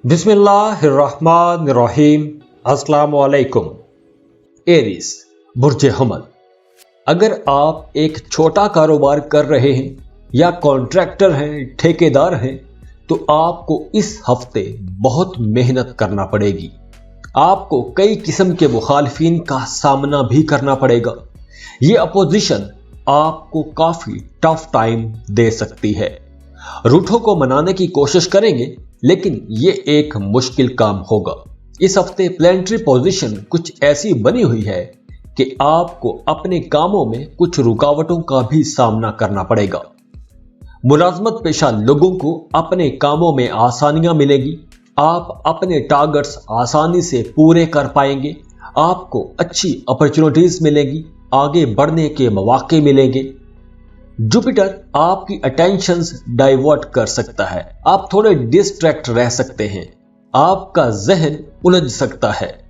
बिस्मिल्लाहिर्रहमानिर्रहीम। अस्सलाम वालेकुम। एरीज, बुर्ज हमल। अगर आप एक छोटा कारोबार कर रहे हैं या कॉन्ट्रैक्टर हैं, ठेकेदार हैं, तो आपको इस हफ्ते बहुत मेहनत करना पड़ेगी। आपको कई किस्म के मुखालिफिन का सामना भी करना पड़ेगा। ये अपोजिशन आपको काफी टफ टाइम दे सकती है। रूठों को मनाने की कोशिश करेंगे, लेकिन ये एक मुश्किल काम होगा। इस हफ्ते प्लैनेटरी पोजीशन कुछ ऐसी बनी हुई है कि आपको अपने कामों में कुछ रुकावटों का भी सामना करना पड़ेगा। मुलाजमत पेशा लोगों को अपने कामों में आसानियां मिलेगी। आप अपने टारगेट्स आसानी से पूरे कर पाएंगे। आपको अच्छी अपॉर्चुनिटीज मिलेगी, आगे बढ़ने के मौके मिलेंगे। जुपिटर आपकी अटेंशंस डाइवर्ट कर सकता है। आप थोड़े डिस्ट्रैक्ट रह सकते हैं। आपका जहन उलझ सकता है।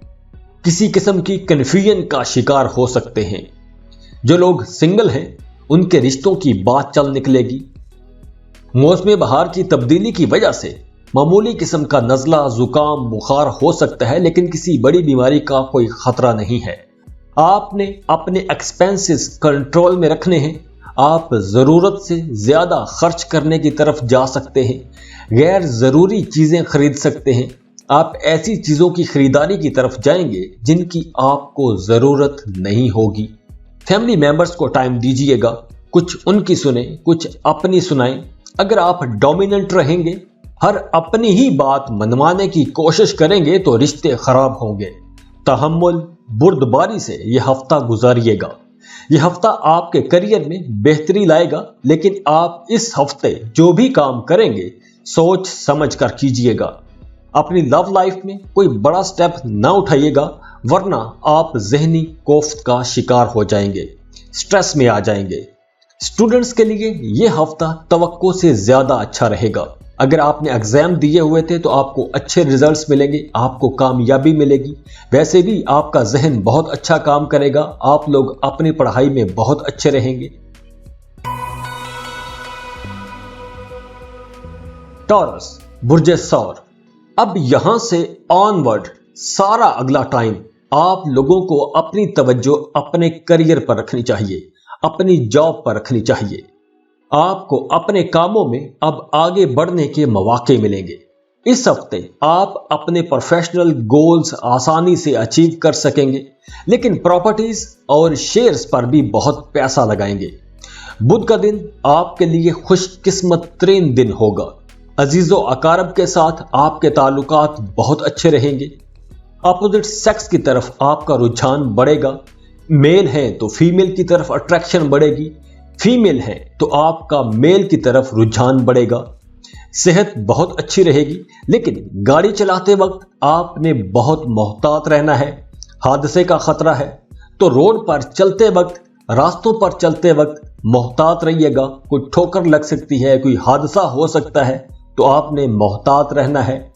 किसी किस्म की कंफ्यूजन का शिकार हो सकते हैं। जो लोग सिंगल हैं, उनके रिश्तों की बात चल निकलेगी। मौसम बहार की तब्दीली की वजह से मामूली किस्म का नजला, जुकाम, बुखार हो सकता है, लेकिन किसी बड़ी बीमारी का कोई खतरा नहीं है। आपने अपने एक्सपेंसेस कंट्रोल में रखने हैं। आप जरूरत से ज्यादा खर्च करने की तरफ जा सकते हैं। गैर जरूरी चीजें खरीद सकते हैं। आप ऐसी चीजों की खरीदारी की तरफ जाएंगे जिनकी आपको जरूरत नहीं होगी। फैमिली मेंबर्स को टाइम दीजिएगा। कुछ उनकी सुने, कुछ अपनी सुनाएं। अगर आप डोमिनेंट रहेंगे, हर अपनी ही बात मनवाने की कोशिश करेंगे, तो रिश्ते खराब होंगे। तहम्मुल, बुर्दबारी से यह हफ्ता गुजारिएगा। यह हफ्ता आपके करियर में बेहतरी लाएगा, लेकिन आप इस हफ्ते जो भी काम करेंगे सोच समझ कर कीजिएगा। अपनी लव लाइफ में कोई बड़ा स्टेप ना उठाइएगा, वरना आप जहनी कोफ्त का शिकार हो जाएंगे, स्ट्रेस में आ जाएंगे। स्टूडेंट्स के लिए यह हफ्ता तवक्को से ज्यादा अच्छा रहेगा। अगर आपने एग्जाम दिए हुए थे तो आपको अच्छे रिजल्ट्स मिलेंगे, आपको कामयाबी मिलेगी। वैसे भी आपका जहन बहुत अच्छा काम करेगा। आप लोग अपनी पढ़ाई में बहुत अच्छे रहेंगे। टॉरस, बुर्ज सौर। अब यहां से ऑनवर्ड सारा अगला टाइम आप लोगों को अपनी तवज्जो अपने करियर पर रखनी चाहिए, अपनी जॉब पर रखनी चाहिए। आपको अपने कामों में अब आगे बढ़ने के मौके मिलेंगे। इस हफ्ते आप अपने प्रोफेशनल गोल्स आसानी से अचीव कर सकेंगे, लेकिन प्रॉपर्टीज और शेयर्स पर भी बहुत पैसा लगाएंगे। बुध का दिन आपके लिए खुशकिस्मत तरीन दिन होगा। अजीजो अकारब के साथ आपके ताल्लुकात बहुत अच्छे रहेंगे। अपोजिट सेक्स की तरफ आपका रुझान बढ़ेगा। मेल है तो फीमेल की तरफ अट्रैक्शन बढ़ेगी, फीमेल है तो आपका मेल की तरफ रुझान बढ़ेगा। सेहत बहुत अच्छी रहेगी, लेकिन गाड़ी चलाते वक्त आपने बहुत मोहतात रहना है। हादसे का खतरा है, तो रोड पर चलते वक्त, रास्तों पर चलते वक्त मोहतात रहिएगा। कोई ठोकर लग सकती है, कोई हादसा हो सकता है, तो आपने मोहतात रहना है।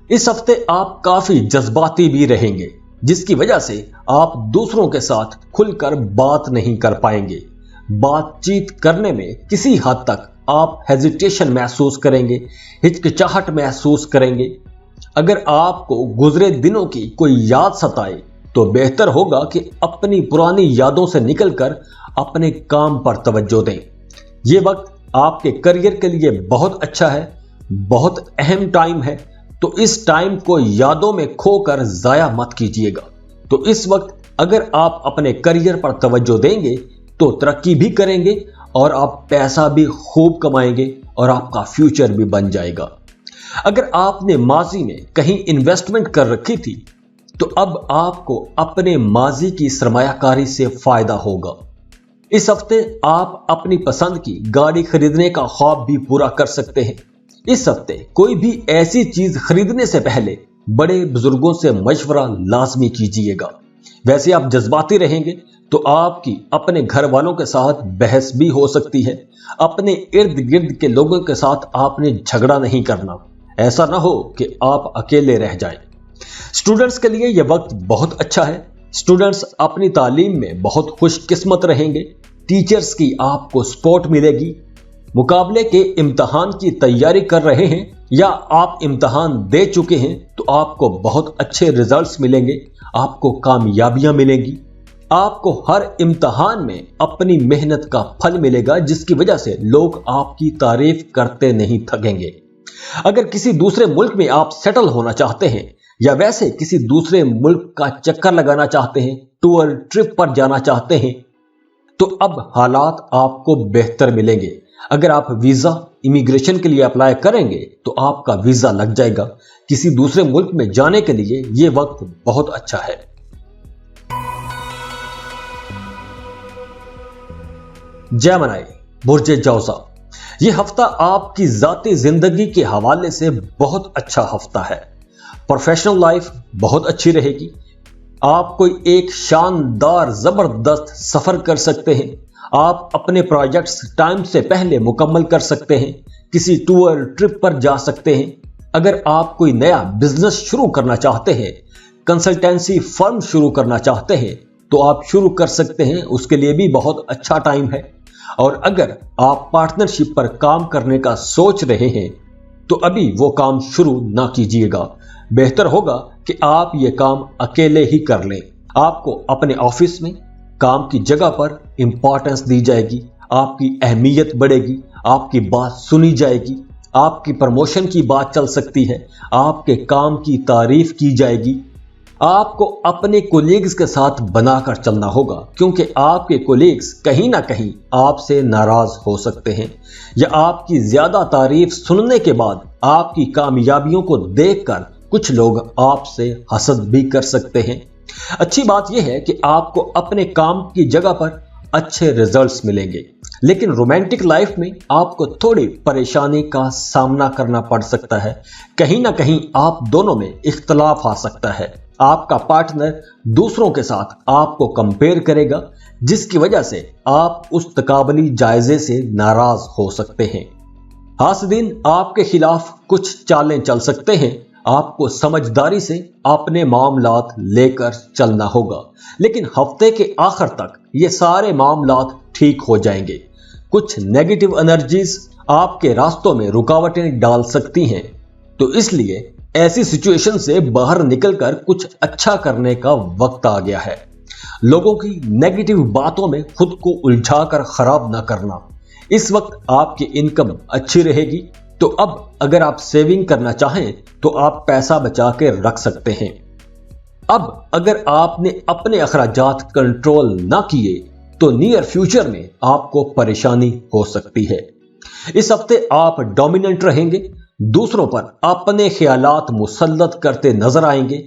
इस हफ्ते आप काफी जज्बाती भी रहेंगे, जिसकी वजह से आप दूसरों के साथ खुलकर बात नहीं कर पाएंगे। बातचीत करने में किसी हद तक आप हेजिटेशन महसूस करेंगे, हिचकिचाहट महसूस करेंगे। अगर आपको गुजरे दिनों की कोई याद सताए, तो बेहतर होगा कि अपनी पुरानी यादों से निकलकर अपने काम पर तवज्जो दें। यह वक्त आपके करियर के लिए बहुत अच्छा है, बहुत अहम टाइम है, तो इस टाइम को यादों में खोकर जाया मत कीजिएगा। तो इस वक्त अगर आप अपने करियर पर तवज्जो देंगे, तो तरक्की भी करेंगे और आप पैसा भी खूब कमाएंगे और आपका फ्यूचर भी बन जाएगा। अगर आपने माजी में कहीं इन्वेस्टमेंट कर रखी थी, तो अब आपको अपने माजी की सरमायाकारी से फायदा होगा। इस हफ्ते आप अपनी पसंद की गाड़ी खरीदने का ख्वाब भी पूरा कर सकते हैं। इस हफ्ते कोई भी ऐसी चीज खरीदने से पहले बड़े बुजुर्गों से मशवरा लाजमी कीजिएगा। वैसे आप जज्बाती रहेंगे तो आपकी अपने घर वालों के साथ बहस भी हो सकती है। अपने इर्द गिर्द के लोगों के साथ आपने झगड़ा नहीं करना, ऐसा ना हो कि आप अकेले रह जाएं। स्टूडेंट्स के लिए यह वक्त बहुत अच्छा है। स्टूडेंट्स अपनी तालीम में बहुत खुशकिस्मत रहेंगे। टीचर्स की आपको सपोर्ट मिलेगी। मुकाबले के इम्तिहान की तैयारी कर रहे हैं या आप इम्तिहान दे चुके हैं तो आपको बहुत अच्छे रिजल्ट्स मिलेंगे, आपको कामयाबियां मिलेंगी। आपको हर इम्तिहान में अपनी मेहनत का फल मिलेगा, जिसकी वजह से लोग आपकी तारीफ करते नहीं थकेंगे। अगर किसी दूसरे मुल्क में आप सेटल होना चाहते हैं या वैसे किसी दूसरे मुल्क का चक्कर लगाना चाहते हैं, टूर ट्रिप पर जाना चाहते हैं, तो अब हालात आपको बेहतर मिलेंगे। अगर आप वीजा इमिग्रेशन के लिए अप्लाई करेंगे तो आपका वीजा लग जाएगा। किसी दूसरे मुल्क में जाने के लिए यह वक्त बहुत अच्छा है। जेमिनी, बुर्ज जौज़ा, यह हफ्ता आपकी जाती जिंदगी के हवाले से बहुत अच्छा हफ्ता है। प्रोफेशनल लाइफ बहुत अच्छी रहेगी। आप कोई एक शानदार जबरदस्त सफर कर सकते हैं। आप अपने प्रोजेक्ट्स टाइम से पहले मुकम्मल कर सकते हैं। किसी टूर ट्रिप पर जा सकते हैं। अगर आप कोई नया बिजनेस शुरू करना चाहते हैं, कंसल्टेंसी फर्म शुरू करना चाहते हैं, तो आप शुरू कर सकते हैं। उसके लिए भी बहुत अच्छा टाइम है। और अगर आप पार्टनरशिप पर काम करने का सोच रहे हैं तो अभी वो काम शुरू ना कीजिएगा। बेहतर होगा कि आप ये काम अकेले ही कर लें। आपको अपने ऑफिस में, काम की जगह पर इंपॉर्टेंस दी जाएगी, आपकी अहमियत बढ़ेगी, आपकी बात सुनी जाएगी, आपकी प्रमोशन की बात चल सकती है, आपके काम की तारीफ की जाएगी। आपको अपने कोलीग्स के साथ बनाकर चलना होगा, क्योंकि आपके कोलीग्स कहीं ना कहीं आपसे नाराज हो सकते हैं या आपकी ज्यादा तारीफ सुनने के बाद आपकी कामयाबियों को देखकर कुछ लोग आपसे हसद भी कर सकते हैं। अच्छी बात यह है कि आपको अपने काम की जगह पर अच्छे रिजल्ट्स मिलेंगे, लेकिन रोमांटिक लाइफ में आपको थोड़ी परेशानी का सामना करना पड़ सकता है। कहीं ना कहीं आप दोनों में इख्तलाफ आ सकता है। आपका पार्टनर दूसरों के साथ आपको कंपेयर करेगा, जिसकी वजह से आप उस तकाबली जायजे से नाराज हो सकते हैं। हासदीन आपके खिलाफ कुछ चालें चल सकते हैं। आपको समझदारी से अपने मामलात लेकर चलना होगा, लेकिन हफ्ते के आखिर तक ये सारे मामलात ठीक हो जाएंगे। कुछ नेगेटिव एनर्जीज आपके रास्तों में रुकावटें डाल सकती हैं, तो इसलिए ऐसी सिचुएशन से बाहर निकलकर कुछ अच्छा करने का वक्त आ गया है। लोगों की नेगेटिव बातों में खुद को उलझाकर खराब ना करना। इस वक्त आपकी इनकम अच्छी रहेगी, तो अब अगर आप सेविंग करना चाहें तो आप पैसा बचा के रख सकते हैं। अब अगर आपने अपने अखराजात कंट्रोल ना किए तो नियर फ्यूचर में आपको परेशानी हो सकती है। इस हफ्ते आप डोमिनेंट रहेंगे, दूसरों पर अपने ख्यालात मुसल्लत करते नजर आएंगे।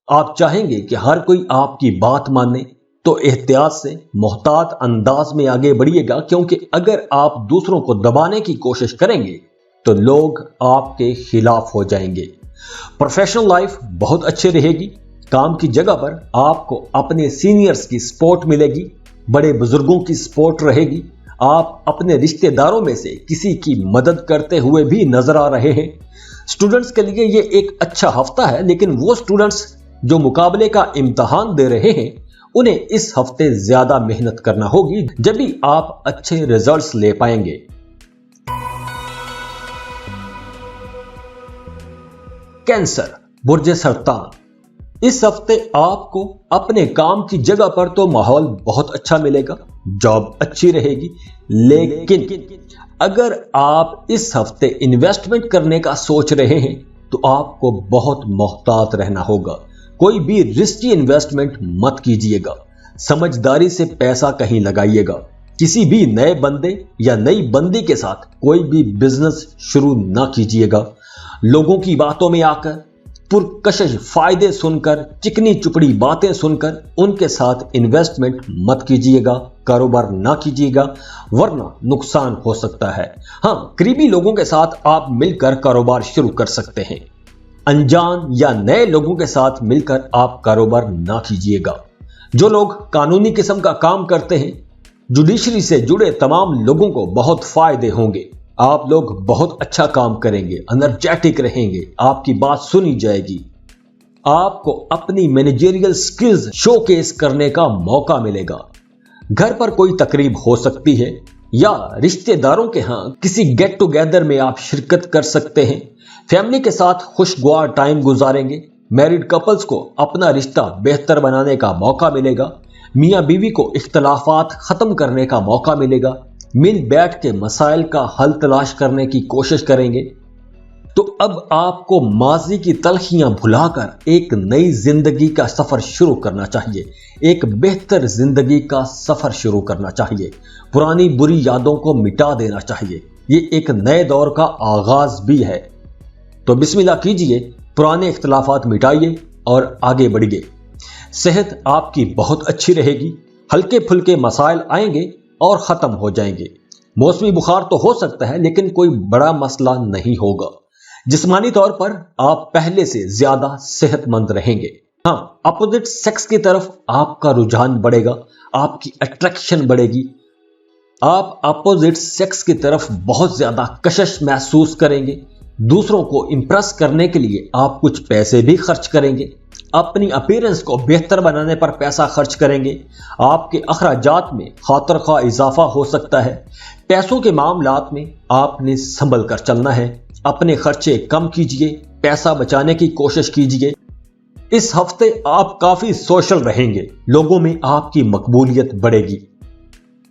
आप चाहेंगे कि हर कोई आपकी बात माने, तो एहतियात से मोहतात अंदाज में आगे बढ़िएगा, क्योंकि अगर आप दूसरों को दबाने की कोशिश करेंगे तो लोग आपके खिलाफ हो जाएंगे। प्रोफेशनल लाइफ बहुत अच्छी रहेगी। काम की जगह पर आपको अपने सीनियर्स की सपोर्ट मिलेगी, बड़े बुजुर्गों की सपोर्ट रहेगी। आप अपने रिश्तेदारों में से किसी की मदद करते हुए भी नजर आ रहे हैं। स्टूडेंट्स के लिए ये एक अच्छा हफ्ता है, लेकिन वो स्टूडेंट्स जो मुकाबले का इम्तिहान दे रहे हैं, उन्हें इस हफ्ते ज्यादा मेहनत करना होगी, जब भी आप अच्छे रिजल्ट्स ले पाएंगे। कैंसर, बुर्ज सरतान, इस हफ्ते आपको अपने काम की जगह पर तो माहौल बहुत अच्छा मिलेगा, जॉब अच्छी रहेगी, लेकिन अगर आप इस हफ्ते इन्वेस्टमेंट करने का सोच रहे हैं तो आपको बहुत मोहतात रहना होगा। कोई भी रिस्की इन्वेस्टमेंट मत कीजिएगा। समझदारी से पैसा कहीं लगाइएगा। किसी भी नए बंदे या नई बंदी के साथ कोई भी बिजनेस शुरू ना कीजिएगा। लोगों की बातों में आकर पुरकशिश फायदे सुनकर, चिकनी चुपड़ी बातें सुनकर उनके साथ इन्वेस्टमेंट मत कीजिएगा, कारोबार ना कीजिएगा, वरना नुकसान हो सकता है। हाँ, करीबी लोगों के साथ आप मिलकर कारोबार शुरू कर सकते हैं। अनजान या नए लोगों के साथ मिलकर आप कारोबार ना कीजिएगा। जो लोग कानूनी किस्म का काम करते हैं, जुडिशरी से जुड़े तमाम लोगों को बहुत फायदे होंगे। आप लोग बहुत अच्छा काम करेंगे, एनर्जेटिक रहेंगे, आपकी बात सुनी जाएगी। आपको अपनी मैनेजरियल स्किल्स शोकेस करने का मौका मिलेगा। घर पर कोई तकरीब हो सकती है या रिश्तेदारों के यहाँ किसी गेट टुगेदर में आप शिरकत कर सकते हैं। फैमिली के साथ खुशगवार टाइम गुजारेंगे। मैरिड कपल्स को अपना रिश्ता बेहतर बनाने का मौका मिलेगा। मियाँ बीवी को इख्तलाफात खत्म करने का मौका मिलेगा। मिल बैठ के मसाइल का हल तलाश करने की कोशिश करेंगे। तो अब आपको माजी की तलखियां भुलाकर एक नई जिंदगी का सफर शुरू करना चाहिए। एक बेहतर जिंदगी का सफर शुरू करना चाहिए। पुरानी बुरी यादों को मिटा देना चाहिए। ये एक नए दौर का आगाज भी है। तो बिस्मिल्लाह कीजिए, पुराने इख्तलाफात मिटाइए और आगे बढ़िए। सेहत आपकी बहुत अच्छी रहेगी। हल्के फुल्के मसाइल आएंगे और खत्म हो जाएंगे। मौसमी बुखार तो हो सकता है, लेकिन कोई बड़ा मसला नहीं होगा। जिस्मानी तौर पर आप पहले से ज्यादा सेहतमंद रहेंगे। हाँ, अपोजिट सेक्स की तरफ आपका रुझान बढ़ेगा, आपकी अट्रैक्शन बढ़ेगी। आप अपोजिट सेक्स की तरफ बहुत ज्यादा कशिश महसूस करेंगे। दूसरों को इंप्रेस करने के लिए आप कुछ पैसे भी खर्च करेंगे। अपनी अपीयरेंस को बेहतर बनाने पर पैसा खर्च करेंगे। आपके अखराजात में खातर-खा इजाफा हो सकता है। पैसों के मामलात में आपने संभल कर चलना है। अपने खर्चे कम कीजिए, पैसा बचाने की कोशिश कीजिए। इस हफ्ते आप काफी सोशल रहेंगे। लोगों में आपकी मकबूलियत बढ़ेगी,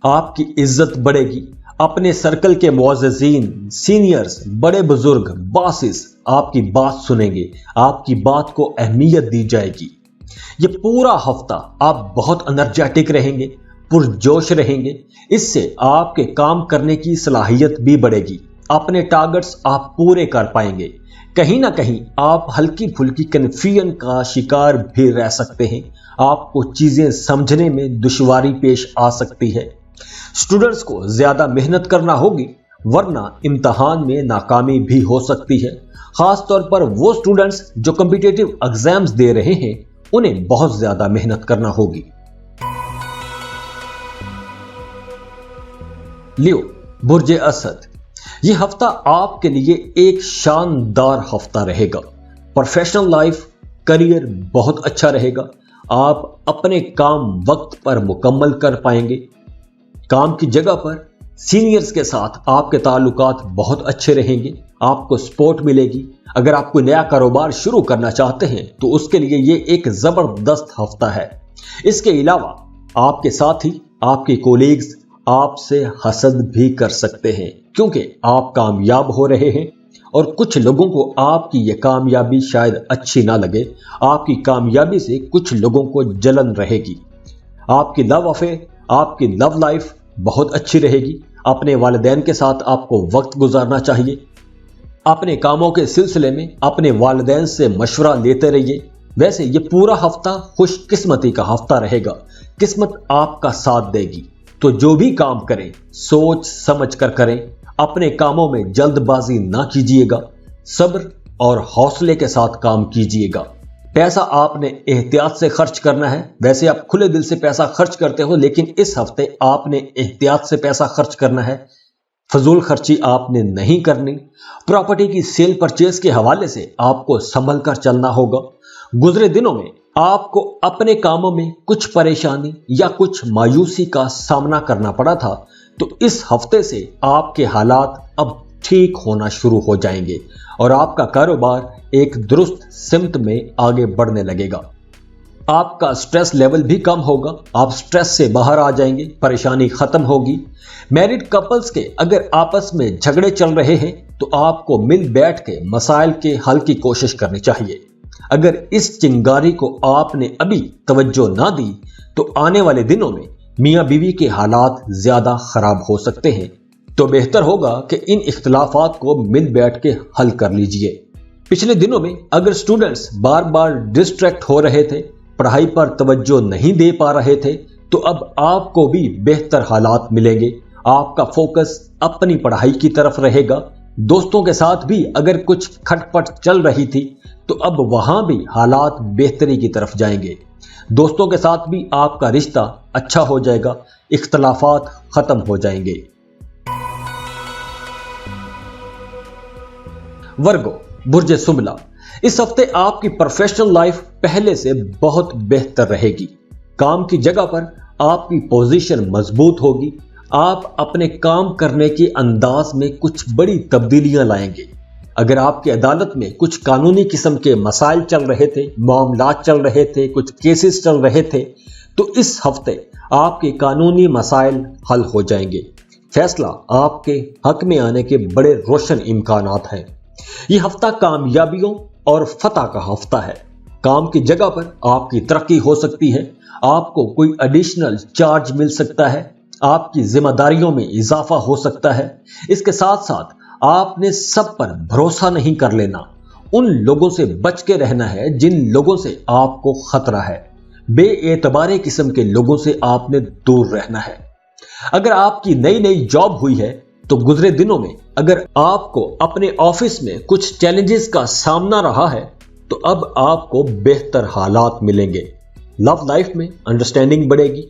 आपकी इज्जत बढ़ेगी। अपने सर्कल के मुअज़्ज़िज़ीन, सीनियर्स, बड़े बुजुर्ग, बॉसेस आपकी बात सुनेंगे। आपकी बात को अहमियत दी जाएगी। ये पूरा हफ्ता आप बहुत एनर्जेटिक रहेंगे, पुरजोश रहेंगे। इससे आपके काम करने की सलाहियत भी बढ़ेगी। अपने टारगेट्स आप पूरे कर पाएंगे। कहीं ना कहीं आप हल्की फुल्की कन्फ्यूजन का शिकार भी रह सकते हैं। आपको चीजें समझने में दुश्वारी पेश आ सकती है। स्टूडेंट्स को ज्यादा मेहनत करना होगी, वरना इम्तिहान में नाकामी भी हो सकती है। खास तौर पर वो स्टूडेंट्स जो कॉम्पिटिटिव एग्जाम्स दे रहे हैं, उन्हें बहुत ज्यादा मेहनत करना होगी। लियो, बुर्ज असद, ये हफ्ता आपके लिए एक शानदार हफ्ता रहेगा। प्रोफेशनल लाइफ, करियर बहुत अच्छा रहेगा। आप अपने काम वक्त पर मुकम्मल कर पाएंगे। काम की जगह पर सीनियर्स के साथ आपके ताल्लुकात बहुत अच्छे रहेंगे। आपको सपोर्ट मिलेगी। अगर आप कोई नया कारोबार शुरू करना चाहते हैं तो उसके लिए ये एक जबरदस्त हफ्ता है। इसके अलावा आपके साथी, आपके कोलीग्स आपसे हसद भी कर सकते हैं, क्योंकि आप कामयाब हो रहे हैं। और कुछ लोगों को आपकी यह कामयाबी शायद अच्छी ना लगे। आपकी कामयाबी से कुछ लोगों को जलन रहेगी। आपकी लव अफेयर, आपकी लव लाइफ बहुत अच्छी रहेगी। अपने वालिदैन के साथ आपको वक्त गुजारना चाहिए। अपने कामों के सिलसिले में अपने वालिदैन से मशवरा लेते रहिए। वैसे ये पूरा हफ्ता खुशकिस्मती का हफ्ता रहेगा। किस्मत आपका साथ देगी। तो जो भी काम करें, सोच समझ कर करें। अपने कामों में जल्दबाजी ना कीजिएगा। सब्र और हौसले के साथ काम कीजिएगा। पैसा आपने एहतियात से खर्च करना है। वैसे आप खुले दिल से पैसा खर्च करते हो, लेकिन इस हफ्ते आपने एहतियात से पैसा खर्च करना है। फजूल खर्ची आपने नहीं करनी। प्रॉपर्टी की सेल परचेज के हवाले से आपको संभल कर चलना होगा। गुजरे दिनों में आपको अपने कामों में कुछ परेशानी या कुछ मायूसी का सामना करना पड़ा था, तो इस हफ्ते से आपके हालात अब ठीक होना शुरू हो जाएंगे और आपका कारोबार एक दुरुस्त सिमत में आगे बढ़ने लगेगा। आपका स्ट्रेस लेवल भी कम होगा। आप स्ट्रेस से बाहर आ जाएंगे, परेशानी खत्म होगी। मैरिड कपल्स के अगर आपस में झगड़े चल रहे हैं तो आपको मिल बैठ के मसाइल के हल की कोशिश करनी चाहिए। अगर इस चिंगारी को आपने अभी तवज्जो ना दी तो आने वाले दिनों में मियाँ बीवी के हालात ज्यादा खराब हो सकते हैं। तो बेहतर होगा कि इन इख्तिलाफात को मिल बैठ के हल कर लीजिए। पिछले दिनों में अगर स्टूडेंट्स बार बार डिस्ट्रैक्ट हो रहे थे, पढ़ाई पर तवज्जो नहीं दे पा रहे थे, तो अब आपको भी बेहतर हालात मिलेंगे। आपका फोकस अपनी पढ़ाई की तरफ रहेगा। दोस्तों के साथ भी अगर कुछ खटपट चल रही थी तो अब वहां भी हालात बेहतरी की तरफ जाएंगे। दोस्तों के साथ भी आपका रिश्ता अच्छा हो जाएगा। इख्तलाफात खत्म हो जाएंगे। वर्गो, बुर्ज सुमला, इस हफ्ते आपकी प्रोफेशनल लाइफ पहले से बहुत बेहतर रहेगी। काम की जगह पर आपकी पोजीशन मजबूत होगी। आप अपने काम करने के अंदाज में कुछ बड़ी तब्दीलियां लाएंगे। اگر آپ کی عدالت میں کچھ قانونی قسم کے مسائل چل رہے تھے، معاملات چل رہے تھے، کچھ کیسز چل رہے تھے، تو اس ہفتے آپ کے قانونی مسائل حل ہو جائیں گے۔ فیصلہ آپ کے حق میں آنے کے بڑے روشن امکانات ہیں۔ یہ ہفتہ کامیابیوں اور فتح کا ہفتہ ہے۔ کام کی جگہ پر آپ کی ترقی ہو سکتی ہے، آپ کو کوئی ایڈیشنل چارج مل سکتا ہے، آپ کی ذمہ داریوں میں اضافہ ہو سکتا ہے۔ اس کے ساتھ ساتھ آپ نے سب پر بھروسہ نہیں کر لینا، ان لوگوں سے بچ کے رہنا ہے جن لوگوں سے آپ کو خطرہ ہے۔ بے اعتبارے قسم کے لوگوں سے آپ نے دور رہنا ہے۔ اگر آپ کی نئی جاب ہوئی ہے تو گزرے دنوں میں اگر آپ کو اپنے آفس میں کچھ چیلنجز کا سامنا رہا ہے تو اب آپ کو بہتر حالات ملیں گے۔ لو لائف میں انڈرسٹینڈنگ بڑھے گی،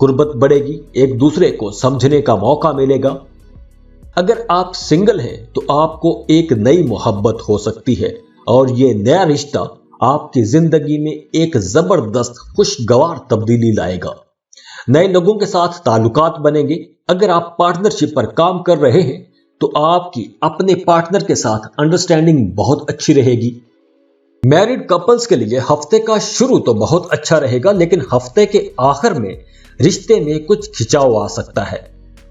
قربت بڑھے گی، ایک دوسرے کو سمجھنے کا موقع ملے گا۔ اگر آپ سنگل ہیں تو آپ کو ایک نئی محبت ہو سکتی ہے اور یہ نیا رشتہ آپ کی زندگی میں ایک زبردست خوشگوار تبدیلی لائے گا۔ نئے لوگوں کے ساتھ تعلقات بنیں گے۔ اگر آپ پارٹنرشپ پر کام کر رہے ہیں تو آپ کی اپنے پارٹنر کے ساتھ انڈرسٹینڈنگ بہت اچھی رہے گی۔ میرڈ کپلز کے لیے ہفتے کا شروع تو بہت اچھا رہے گا، لیکن ہفتے کے آخر میں رشتے میں کچھ کھچاؤ آ سکتا ہے۔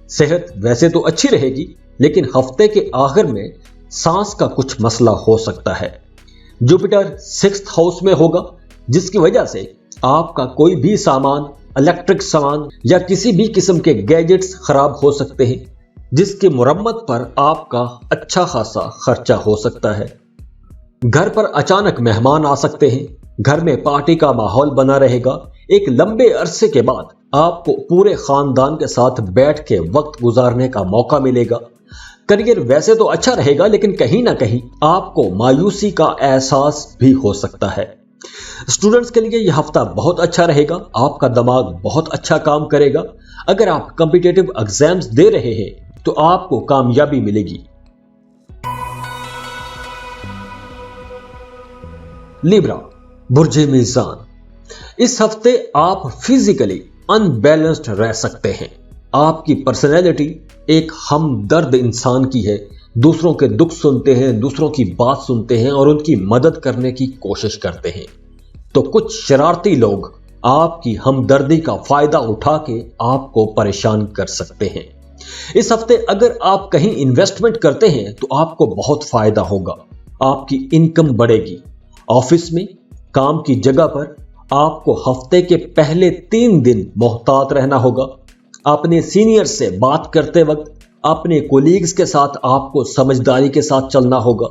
صحت ویسے تو اچھی رہے گی، لیکن ہفتے کے آخر میں سانس کا کچھ مسئلہ ہو سکتا ہے۔ جوپیٹر 6th ہاؤس میں ہوگا، جس کی وجہ سے آپ کا کوئی بھی سامان، الیکٹرک سامان یا کسی بھی قسم کے گیجٹس خراب ہو سکتے ہیں، جس کی مرمت پر آپ کا اچھا خاصا خرچہ ہو سکتا ہے۔ گھر پر اچانک مہمان آ سکتے ہیں، گھر میں پارٹی کا ماحول بنا رہے گا۔ ایک لمبے عرصے کے بعد آپ کو پورے خاندان کے ساتھ بیٹھ کے وقت گزارنے کا موقع ملے گا۔ کریئر ویسے تو اچھا رہے گا، لیکن کہیں نہ کہیں آپ کو مایوسی کا احساس بھی ہو سکتا ہے۔ اسٹوڈنٹس کے لیے یہ ہفتہ بہت اچھا رہے گا، آپ کا دماغ بہت اچھا کام کرے گا۔ اگر آپ کمپیٹیٹو ایگزامز دے رہے ہیں تو آپ کو کامیابی ملے گی۔ لیبرا، برج میزان، اس ہفتے آپ فزیکلی ان بیلنسڈ رہ سکتے ہیں۔ آپ کی پرسنالٹی ایک ہمدرد انسان کی ہے، دوسروں کے دکھ سنتے ہیں، دوسروں کی بات سنتے ہیں اور ان کی مدد کرنے کی کوشش کرتے ہیں۔ تو کچھ شرارتی لوگ آپ کی ہمدردی کا فائدہ اٹھا کے آپ کو پریشان کر سکتے ہیں۔ اس ہفتے اگر آپ کہیں انویسٹمنٹ کرتے ہیں تو آپ کو بہت فائدہ ہوگا، آپ کی انکم بڑھے گی۔ آفس میں، کام کی جگہ پر آپ کو ہفتے کے پہلے 3 دن محتاط رہنا ہوگا۔ اپنے سینئر سے بات کرتے وقت اپنے کولیگز کے ساتھ آپ کو سمجھداری کے ساتھ چلنا ہوگا،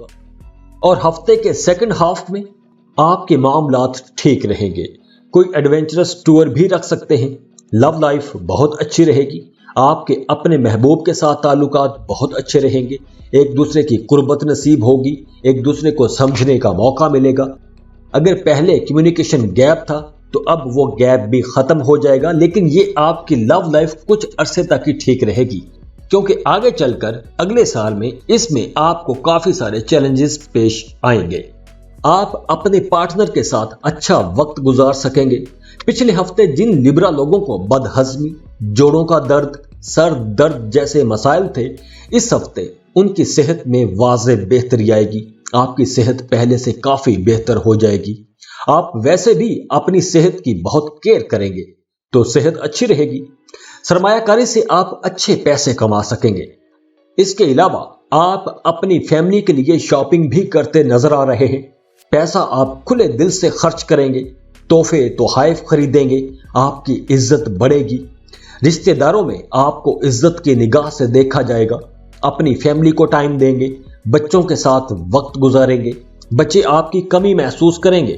اور ہفتے کے سیکنڈ ہاف میں آپ کے معاملات ٹھیک رہیں گے۔ کوئی ایڈونچرس ٹور بھی رکھ سکتے ہیں۔ لو لائف بہت اچھی رہے گی، آپ کے اپنے محبوب کے ساتھ تعلقات بہت اچھے رہیں گے، ایک دوسرے کی قربت نصیب ہوگی، ایک دوسرے کو سمجھنے کا موقع ملے گا۔ اگر پہلے کمیونیکیشن گیپ تھا تو اب وہ گیپ بھی ختم ہو جائے گا، لیکن یہ آپ کی لو لائف کچھ عرصے تک ہی ٹھیک رہے گی، کیونکہ آگے چل کر اگلے سال میں اس میں آپ کو کافی سارے چیلنجز پیش آئیں گے۔ آپ اپنے پارٹنر کے ساتھ اچھا وقت گزار سکیں گے۔ پچھلے ہفتے جن لیبرا لوگوں کو بدہضمی، جوڑوں کا درد، سر درد جیسے مسائل تھے، اس ہفتے ان کی صحت میں واضح بہتری آئے گی۔ آپ کی صحت پہلے سے کافی بہتر ہو جائے گی۔ آپ ویسے بھی اپنی صحت کی بہت کیئر کریں گے تو صحت اچھی رہے گی۔ سرمایہ کاری سے آپ اچھے پیسے کما سکیں گے۔ اس کے علاوہ آپ اپنی فیملی کے لیے شاپنگ بھی کرتے نظر آ رہے ہیں۔ پیسہ آپ کھلے دل سے خرچ کریں گے، تحفے تحائف خریدیں گے، آپ کی عزت بڑھے گی۔ رشتہ داروں میں آپ کو عزت کی نگاہ سے دیکھا جائے گا۔ اپنی فیملی کو ٹائم دیں گے، بچوں کے ساتھ وقت گزاریں گے۔ بچے آپ کی کمی محسوس کریں گے۔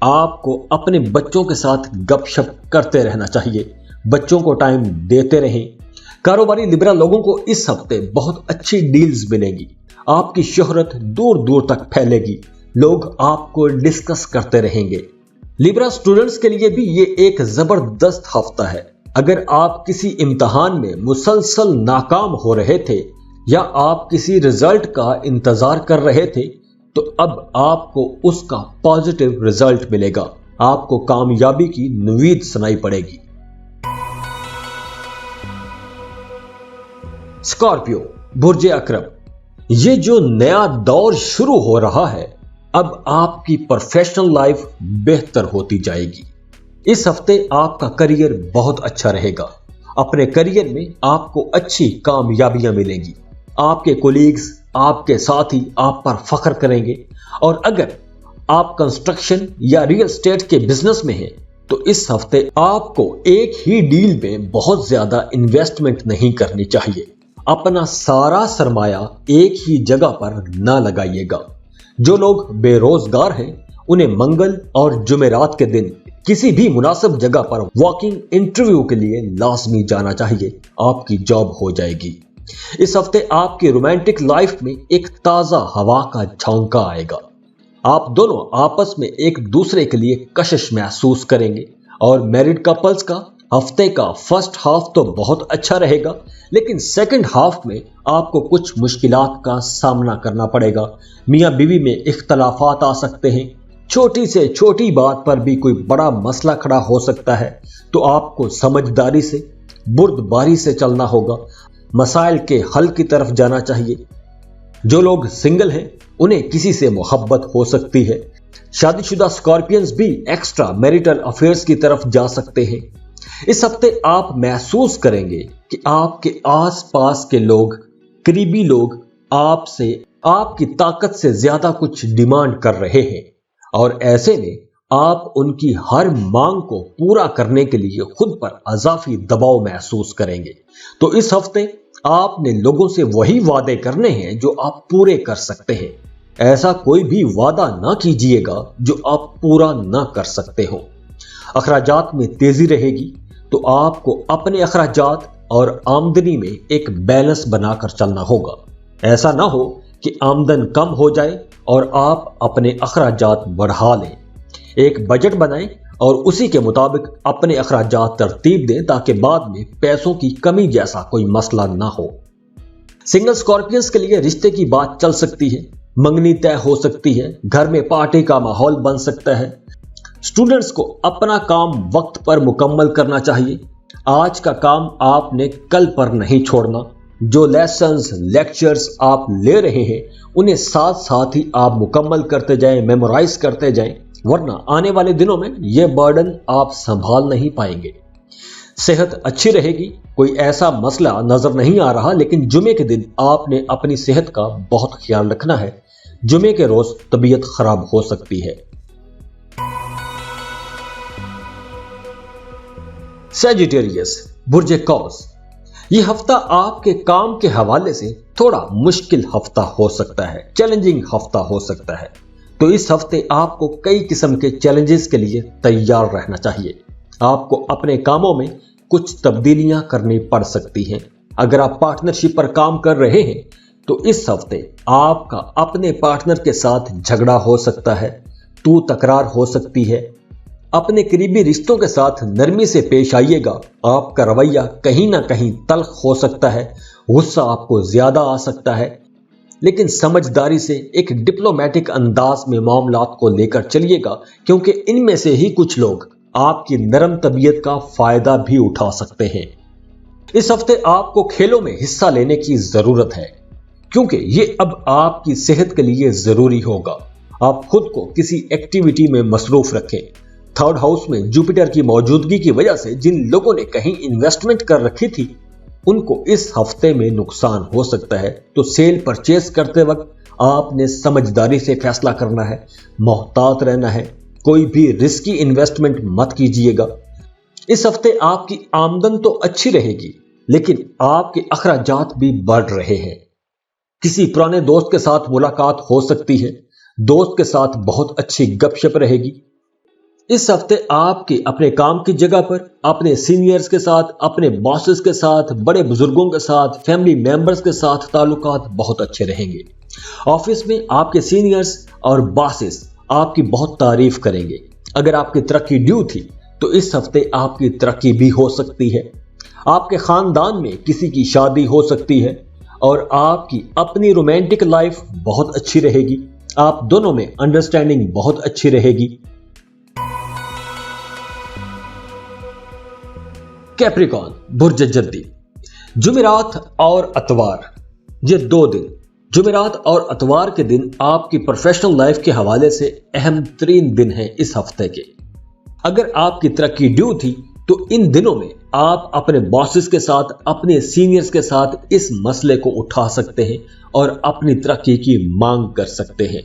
آپ کو اپنے بچوں کے ساتھ گپ شپ کرتے رہنا چاہیے، بچوں کو ٹائم دیتے رہیں۔ کاروباری لیبرا لوگوں کو اس ہفتے بہت اچھی ڈیلز ملیں گی۔ آپ کی شہرت دور دور تک پھیلے گی، لوگ آپ کو ڈسکس کرتے رہیں گے۔ لیبرا سٹوڈنٹس کے لیے بھی یہ ایک زبردست ہفتہ ہے۔ اگر آپ کسی امتحان میں مسلسل ناکام ہو رہے تھے یا آپ کسی رزلٹ کا انتظار کر رہے تھے تو اب آپ کو اس کا پازیٹیو رزلٹ ملے گا، آپ کو کامیابی کی نوید سنائی پڑے گی۔ اسکارپیو، برج عقرب، یہ جو نیا دور شروع ہو رہا ہے، اب آپ کی پروفیشنل لائف بہتر ہوتی جائے گی۔ اس ہفتے آپ کا کریئر بہت اچھا رہے گا۔ اپنے کریئر میں آپ کو اچھی کامیابیاں ملیں گی۔ آپ کے کولیگز، آپ کے ساتھی آپ پر فخر کریں گے، اور اگر آپ کنسٹرکشن یا ریئل اسٹیٹ کے بزنس میں ہیں تو اس ہفتے آپ کو ایک ہی ڈیل میں بہت زیادہ انویسٹمنٹ نہیں کرنی چاہیے۔ اپنا سارا سرمایہ ایک ہی جگہ پر نہ لگائیے گا۔ جو لوگ بے روزگار ہیں انہیں منگل اور جمعرات کے دن کسی بھی مناسب جگہ پر واکنگ انٹرویو کے لیے لازمی جانا چاہیے، آپ کی جاب ہو جائے گی۔ اس ہفتے آپ کی رومانٹک لائف میں ایک تازہ ہوا کا جھونکا آئے گا۔ آپ دونوں آپس میں ایک دوسرے کے لیے کشش محسوس کریں گے، اور میرڈ کپلز کا ہفتے کا فرسٹ ہاف تو بہت اچھا رہے گا، لیکن سیکنڈ ہاف میں آپ کو کچھ مشکلات کا سامنا کرنا پڑے گا۔ میاں بیوی میں اختلافات آ سکتے ہیں، چھوٹی سے چھوٹی بات پر بھی کوئی بڑا مسئلہ کھڑا ہو سکتا ہے، تو آپ کو سمجھداری سے، بردباری سے چلنا ہوگا، مسائل کے حل کی طرف جانا چاہیے۔ جو لوگ سنگل ہیں انہیں کسی سے محبت ہو سکتی ہے۔ شادی شدہ اسکارپینز بھی ایکسٹرا میریٹل افیئرز کی طرف جا سکتے ہیں۔ اس ہفتے آپ محسوس کریں گے کہ آپ کے آس پاس کے لوگ، قریبی لوگ آپ سے آپ کی طاقت سے زیادہ کچھ ڈیمانڈ کر رہے ہیں، اور ایسے میں آپ ان کی ہر مانگ کو پورا کرنے کے لیے خود پر اضافی دباؤ محسوس کریں گے۔ تو اس ہفتے آپ نے لوگوں سے وہی وعدے کرنے ہیں جو آپ پورے کر سکتے ہیں۔ ایسا کوئی بھی وعدہ نہ کیجیے گا جو آپ پورا نہ کر سکتے ہو۔ اخراجات میں تیزی رہے گی، تو آپ کو اپنے اخراجات اور آمدنی میں ایک بیلنس بنا کر چلنا ہوگا۔ ایسا نہ ہو کہ آمدن کم ہو جائے اور آپ اپنے اخراجات بڑھا لیں۔ ایک بجٹ بنائیں اور اسی کے مطابق اپنے اخراجات ترتیب دیں، تاکہ بعد میں پیسوں کی کمی جیسا کوئی مسئلہ نہ ہو۔ سنگل اسکارپینز کے لیے رشتے کی بات چل سکتی ہے، منگنی طے ہو سکتی ہے، گھر میں پارٹی کا ماحول بن سکتا ہے۔ اسٹوڈنٹس کو اپنا کام وقت پر مکمل کرنا چاہیے۔ آج کا کام آپ نے کل پر نہیں چھوڑنا۔ جو لیسنز، لیکچرز آپ لے رہے ہیں انہیں ساتھ ساتھ ہی آپ مکمل کرتے جائیں، میمورائز کرتے جائیں، ورنہ آنے والے دنوں میں یہ برڈن آپ سنبھال نہیں پائیں گے۔ صحت اچھی رہے گی، کوئی ایسا مسئلہ نظر نہیں آ رہا، لیکن جمعے کے دن آپ نے اپنی صحت کا بہت خیال رکھنا ہے۔ جمعے کے روز طبیعت خراب ہو سکتی ہے۔ سیجیٹیریس، برج قوس، یہ ہفتہ آپ کے کام کے حوالے سے تھوڑا مشکل ہفتہ ہو سکتا ہے، چیلنجنگ ہفتہ ہو سکتا ہے۔ تو اس ہفتے آپ کو کئی قسم کے چیلنجز کے لیے تیار رہنا چاہیے۔ آپ کو اپنے کاموں میں کچھ تبدیلیاں کرنی پڑ سکتی ہیں۔ اگر آپ پارٹنرشپ پر کام کر رہے ہیں تو اس ہفتے آپ کا اپنے پارٹنر کے ساتھ جھگڑا ہو سکتا ہے، تو تکرار ہو سکتی ہے۔ اپنے قریبی رشتوں کے ساتھ نرمی سے پیش آئیے گا۔ آپ کا رویہ کہیں نہ کہیں تلخ ہو سکتا ہے، غصہ آپ کو زیادہ آ سکتا ہے، لیکن سمجھداری سے ایک ڈپلومیٹک انداز میں معاملات کو لے کر چلیے گا، کیونکہ ان میں سے ہی کچھ لوگ آپ کی نرم طبیعت کا فائدہ بھی اٹھا سکتے ہیں۔ اس ہفتے آپ کو کھیلوں میں حصہ لینے کی ضرورت ہے، کیونکہ یہ اب آپ کی صحت کے لیے ضروری ہوگا۔ آپ خود کو کسی ایکٹیویٹی میں مصروف رکھیں۔ تھرڈ ہاؤس میں جوپیٹر کی موجودگی کی وجہ سے جن لوگوں نے کہیں انویسٹمنٹ کر رکھی تھی ان کو اس ہفتے میں نقصان ہو سکتا ہے، تو سیل پرچیز کرتے وقت آپ نے سمجھداری سے فیصلہ کرنا ہے، محتاط رہنا ہے، کوئی بھی رسکی انویسٹمنٹ مت کیجیے گا۔ اس ہفتے آپ کی آمدن تو اچھی رہے گی، لیکن آپ کے اخراجات بھی بڑھ رہے ہیں۔ کسی پرانے دوست کے ساتھ ملاقات ہو سکتی ہے، دوست کے ساتھ بہت اچھی گپ شپ رہے گی۔ اس ہفتے آپ کے اپنے کام کی جگہ پر اپنے سینئرز کے ساتھ، اپنے باسز کے ساتھ، بڑے بزرگوں کے ساتھ، فیملی ممبرز کے ساتھ تعلقات بہت اچھے رہیں گے۔ آفس میں آپ کے سینئرز اور باسز آپ کی بہت تعریف کریں گے۔ اگر آپ کی ترقی ڈیو تھی تو اس ہفتے آپ کی ترقی بھی ہو سکتی ہے۔ آپ کے خاندان میں کسی کی شادی ہو سکتی ہے، اور آپ کی اپنی رومانٹک لائف بہت اچھی رہے گی۔ آپ دونوں میں انڈرسٹینڈنگ بہت اچھی رہے گی۔ کیپریکون، برج جدی، جمعرات اور اتوار، یہ دو دن जुमेरात और अतवार के दिन आपकी प्रोफेशनल लाइफ के हवाले से अहम तरीन दिन हैं इस हफ्ते के। अगर आपकी तरक्की ड्यू थी तो इन दिनों में आप अपने बॉसेस के साथ, अपने सीनियर्स के साथ इस मसले को उठा सकते हैं और अपनी तरक्की की मांग कर सकते हैं।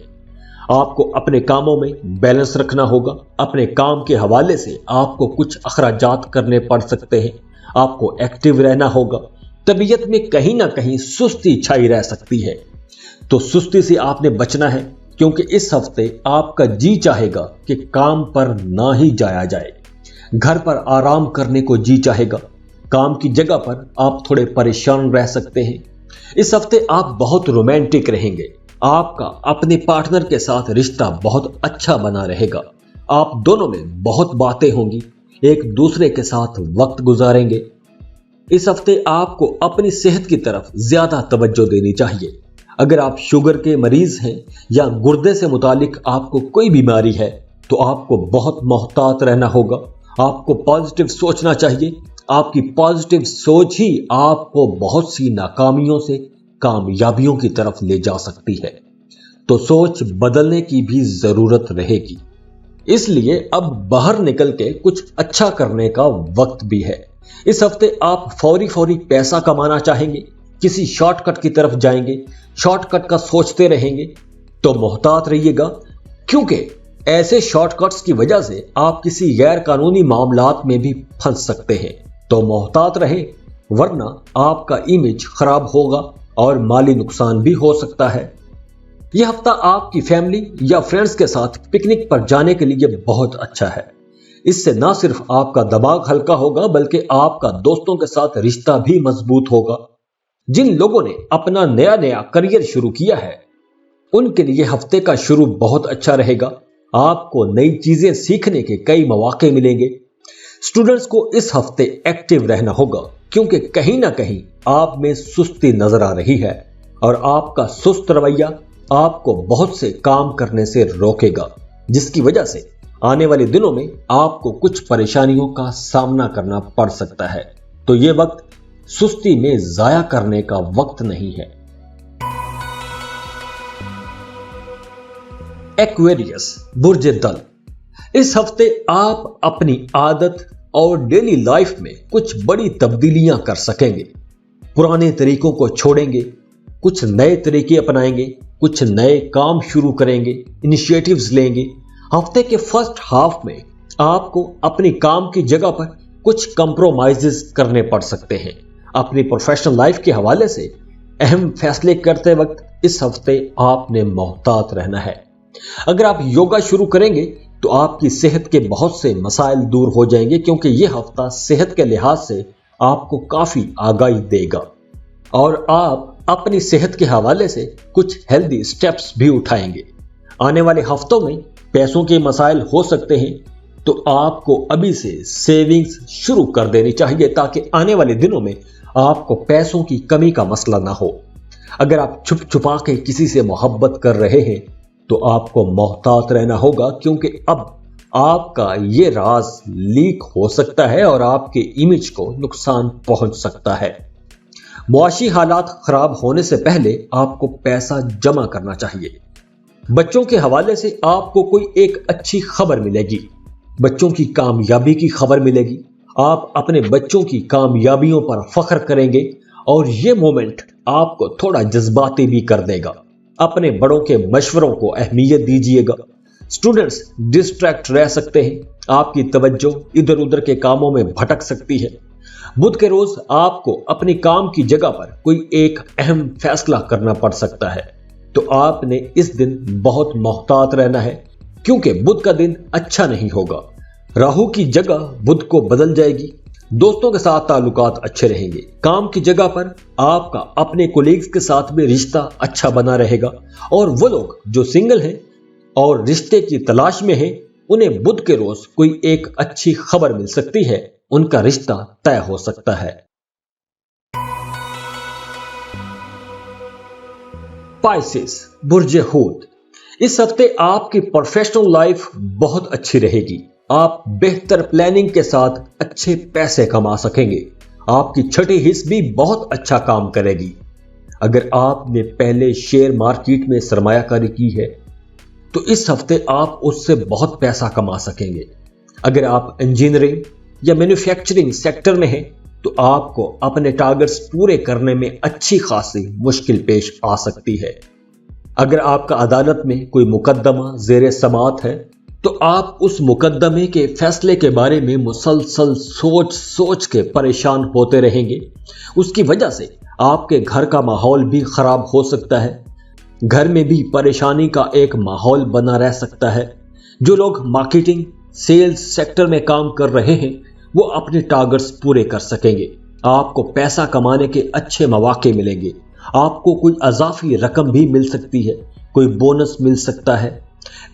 आपको अपने कामों में बैलेंस रखना होगा। अपने काम के हवाले से आपको कुछ अखराजात करने पड़ सकते हैं। आपको एक्टिव रहना होगा। तबीयत में कहीं ना कहीं सुस्ती छाई रह सकती है, तो सुस्ती से आपने बचना है, क्योंकि इस हफ्ते आपका जी चाहेगा कि काम पर ना ही जाया जाए। घर पर आराम करने को जी चाहेगा। काम की जगह पर आप थोड़े परेशान रह सकते हैं। इस हफ्ते आप बहुत रोमांटिक रहेंगे। आपका अपने पार्टनर के साथ रिश्ता बहुत अच्छा बना रहेगा। आप दोनों में बहुत बातें होंगी, एक दूसरे के साथ वक्त गुजारेंगे। इस हफ्ते आपको अपनी सेहत की तरफ ज्यादा तवज्जो देनी चाहिए। अगर आप शुगर के मरीज हैं या गुर्दे से मुतालिक आपको कोई बीमारी है तो आपको बहुत मोहतात रहना होगा। आपको पॉजिटिव सोचना चाहिए। आपकी पॉजिटिव सोच ही आपको बहुत सी नाकामियों से कामयाबियों की तरफ ले जा सकती है, तो सोच बदलने की भी जरूरत रहेगी। इसलिए अब बाहर निकल के कुछ अच्छा करने का वक्त भी है। इस हफ्ते आप फौरी पैसा कमाना चाहेंगे, किसी शॉर्टकट की तरफ जाएंगे, शॉर्टकट का सोचते रहेंगे तो मोहतात रहिएगा, क्योंकि ऐसे शॉर्टकट्स की वजह से आप किसी गैर कानूनी मामलात में भी फंस सकते हैं। तो मोहतात रहे, वरना आपका इमेज खराब होगा और माली नुकसान भी हो सकता है। यह हफ्ता आपकी फैमिली या फ्रेंड्स के साथ पिकनिक पर जाने के लिए बहुत अच्छा है। इससे न सिर्फ आपका दिमाग हल्का होगा, बल्कि आपका दोस्तों के साथ रिश्ता भी मजबूत होगा। जिन लोगों ने अपना नया करियर शुरू किया है, उनके लिए हफ्ते का शुरू बहुत अच्छा रहेगा। आपको नई चीजें सीखने के कई मौके मिलेंगे। स्टूडेंट्स को इस हफ्ते एक्टिव रहना होगा, क्योंकि कहीं ना कहीं आप में सुस्ती नजर आ रही है और आपका सुस्त रवैया आपको बहुत से काम करने से रोकेगा, जिसकी वजह से आने वाले दिनों में आपको कुछ परेशानियों का सामना करना पड़ सकता है। तो ये वक्त सुस्ती में जाया करने का वक्त नहीं है। एक्वेरियस बुर्ज दल, इस हफ्ते आप अपनी आदत और डेली लाइफ में कुछ बड़ी तब्दीलियां कर सकेंगे। पुराने तरीकों को छोड़ेंगे, कुछ नए तरीके अपनाएंगे, कुछ नए काम शुरू करेंगे, इनिशिएटिव्स लेंगे। हफ्ते के फर्स्ट हाफ में आपको अपनी काम की जगह पर कुछ कंप्रोमाइजेस करने पड़ सकते हैं। अपनी प्रोफेशनल लाइफ के हवाले से अहम फैसले करते वक्त इस हफ्ते आपने मोहतात रहना है। अगर आप योगा शुरू करेंगे तो आपकी सेहत के बहुत से मसाइल दूर हो जाएंगे, क्योंकि यह हफ्ता सेहत के लिहाज से आपको काफी आगाही देगा और आप अपनी सेहत के हवाले से कुछ हेल्दी स्टेप्स भी उठाएंगे। आने वाले हफ्तों में पैसों के मसाइल हो सकते हैं, तो आपको अभी से सेविंग्स शुरू कर देनी चाहिए, ताकि आने वाले दिनों में आपको पैसों की कमी का मसला ना हो। अगर आप छुप छुपा के किसी से मोहब्बत कर रहे हैं तो आपको मोहतात रहना होगा, क्योंकि अब आपका ये राज लीक हो सकता है और आपके इमेज को नुकसान पहुंच सकता है। मुआशी हालात खराब होने से पहले आपको पैसा जमा करना चाहिए। बच्चों के हवाले से आपको कोई एक अच्छी खबर मिलेगी। बच्चों की कामयाबी की खबर मिलेगी। आप अपने बच्चों की कामयाबियों पर फख्र करेंगे और ये मोमेंट आपको थोड़ा जज्बाती भी कर देगा। अपने बड़ों के मशवरों को अहमियत दीजिएगा। स्टूडेंट्स डिस्ट्रैक्ट रह सकते हैं। आपकी तवज्जो इधर उधर के कामों में भटक सकती है। बुध के रोज आपको अपनी काम की जगह पर कोई एक अहम फैसला करना पड़ सकता है, तो आपने इस दिन बहुत मोहतात रहना है, क्योंकि बुध का दिन अच्छा नहीं होगा। राहु की जगह बुध को बदल जाएगी। दोस्तों के साथ ताल्लुकात अच्छे रहेंगे। काम की जगह पर आपका अपने कोलीग्स के साथ भी रिश्ता अच्छा बना रहेगा और वो लोग जो सिंगल हैं और रिश्ते की तलाश में हैं, उन्हें बुध के रोज कोई एक अच्छी खबर मिल सकती है। उनका रिश्ता तय हो सकता है। पाइसेस बुर्ज हूत, इस हफ्ते आपकी प्रोफेशनल लाइफ बहुत अच्छी रहेगी। आप बेहतर प्लानिंग के साथ अच्छे पैसे कमा सकेंगे। आपकी छठी हिस्स भी बहुत अच्छा काम करेगी। اگر آپ نے پہلے شیئر مارکیٹ میں سرمایہ کاری کی ہے تو اس ہفتے آپ اس سے بہت پیسہ کما سکیں گے۔ اگر آپ انجینئرنگ یا مینوفیکچرنگ سیکٹر میں ہیں تو آپ کو اپنے ٹارگٹس پورے کرنے میں اچھی خاصی مشکل پیش آ سکتی ہے۔ اگر آپ کا عدالت میں کوئی مقدمہ زیر سماعت ہے تو آپ اس مقدمے کے فیصلے کے بارے میں مسلسل سوچ کے پریشان ہوتے رہیں گے۔ اس کی وجہ سے آپ کے گھر کا ماحول بھی خراب ہو سکتا ہے۔ گھر میں بھی پریشانی کا ایک ماحول بنا رہ سکتا ہے۔ جو لوگ مارکیٹنگ، سیلز سیکٹر میں کام کر رہے ہیں وہ اپنے ٹارگٹس پورے کر سکیں گے۔ آپ کو پیسہ کمانے کے اچھے مواقع ملیں گے۔ آپ کو کوئی اضافی رقم بھی مل سکتی ہے، کوئی بونس مل سکتا ہے۔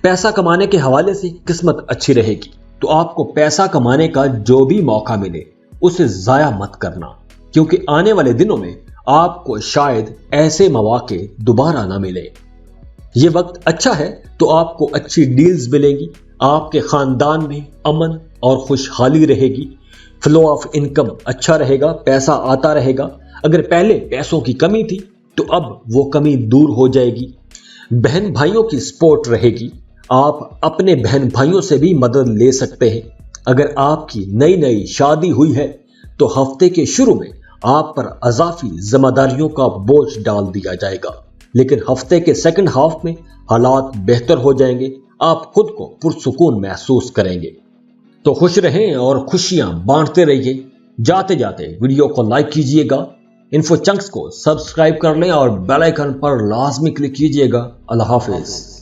پیسہ کمانے کے حوالے سے قسمت اچھی رہے گی، تو آپ کو پیسہ کمانے کا جو بھی موقع ملے اسے ضائع مت کرنا، کیونکہ آنے والے دنوں میں آپ کو شاید ایسے مواقع دوبارہ نہ ملے۔ یہ وقت اچھا ہے تو آپ کو اچھی ڈیلز ملیں گی۔ آپ کے خاندان میں امن اور خوشحالی رہے گی۔ فلو آف انکم اچھا رہے گا، پیسہ آتا رہے گا۔ اگر پہلے پیسوں کی کمی تھی تو اب وہ کمی دور ہو جائے گی۔ بہن بھائیوں کی سپورٹ رہے گی۔ آپ اپنے بہن بھائیوں سے بھی مدد لے سکتے ہیں۔ اگر آپ کی نئی شادی ہوئی ہے تو ہفتے کے شروع میں آپ پر اضافی ذمہ داریوں کا بوجھ ڈال دیا جائے گا، لیکن ہفتے کے سیکنڈ ہاف میں حالات بہتر ہو جائیں گے۔ آپ خود کو پرسکون محسوس کریں گے۔ تو خوش رہیں اور خوشیاں بانٹتے رہیے۔ جاتے جاتے ویڈیو کو لائک کیجئے گا، انفو چنکس کو سبسکرائب کر لیں اور بیل آئیکن پر لازمی کلک کیجئے گا۔ اللہ حافظ۔